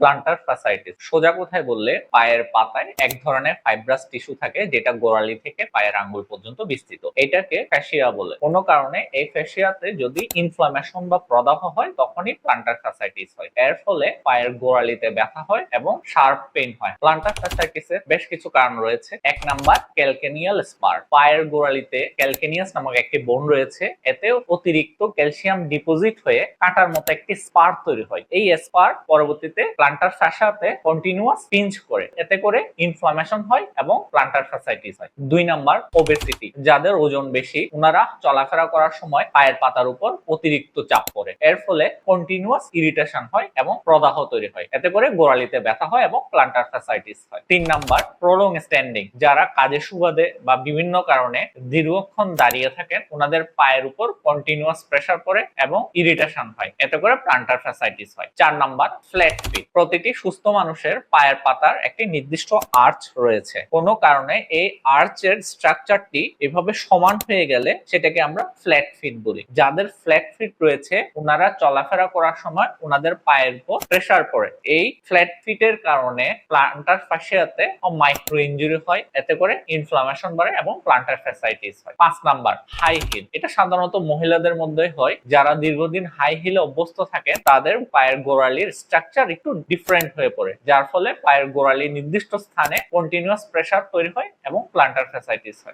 Planter fasciitis সোজা কথায় বললে পায়ের পাতায় এক ধরনের ফাইব্রাস টিস্যু থাকে যেটা গোড়ালি থেকে পায়ের আঙ্গুল পর্যন্ত বিস্তৃত। এটাকে ফ্যাসিয়া বলে। কোনো কারণে এই ফ্যাসিয়াতে যদি ইনফ্লামেশন বা প্রদাহ হয় তখনই প্লান্টার ফ্যাসাইটিস হয়। এর ফলে পায়ের গোড়ালিতে ব্যথা হয় এবং শার্প পেইন হয়। প্লান্টার ফ্যাসাইটিসের বেশ কিছু কারণ রয়েছে। এক নাম্বার ক্যালকেনিয়াল স্পার। পায়ের গোড়ালিতে ক্যালকেনিয়াস নামক একটি বোন রয়েছে, এতে অতিরিক্ত ক্যালসিয়াম ডিপোজিট হয়ে কাঁটার মতো একটি স্পার তৈরি হয়। এই স্পার পরবর্তীতে প্লান্টার ফ্যাসাতে কন্টিনিউয়াস পিঞ্চ করে, এতে করে ইনফ্লামেশন হয় এবং প্লান্টার ফ্যাসাইটিস হয়। 2 নাম্বার ওবেসিটি। যাদের ওজন বেশি ওনারা চলাফেরা করার সময় পায়ের পাতার উপর অতিরিক্ত চাপ পড়ে, এর ফলে কন্টিনিউয়াস ইরিটেশন হয় এবং প্রদাহ তৈরি হয়, এতে করে গোড়ালিতে ব্যথা হয় এবং প্লান্টার ফ্যাসাইটিস হয়। 3 নাম্বার প্রলং স্ট্যান্ডিং। যারা কাজের সুবাদে বা বিভিন্ন কারণে দীর্ঘক্ষণ দাঁড়িয়ে থাকেন ওনাদের পায়ের উপর কন্টিনিউয়াস প্রেসার পড়ে এবং ইরিটেশন হয়, এতে করে প্লান্টার ফ্যাসাইটিস হয়। 4 নাম্বার ফ্ল্যাট ফিট। প্রতিটি সুস্থ মানুষের পায়ের পাতার একটি নির্দিষ্ট আর্চ রয়েছে। কোনো কারণে এই আর্চের স্ট্রাকচারটি এভাবে সমান হয়ে গেলে সেটাকে আমরা ফ্ল্যাট ফিট বলি। যাদের ফ্ল্যাট ফিট রয়েছে ওনারা চলাফেরা করার সময় ওনাদের পায়ের উপর প্রেসার পড়ে। এই ফ্ল্যাট ফিটের কারণে প্লান্টার ফ্যাসিয়াতে মাইক্রো ইনজুরি হয়, এতে করে ইনফ্লামেশন বাড়ে এবং প্লান্টার ফ্যাসাইটিস হয়। 5 নাম্বার হাই হিল। এটা সাধারণত মহিলাদের মধ্যে হয়। যারা দীর্ঘদিন হাই হিলে অভ্যস্ত থাকে তাদের পায়ের গোড়ালির স্ট্রাকচার একটু ডিফারেন্ট হয়ে পড়ে, যার ফলে পায়ের গোড়ালির নির্দিষ্ট স্থানে কন্টিনিউয়াস প্রেসার তৈরি হয় এবং প্লান্টার ফ্যাসাইটিস হয়।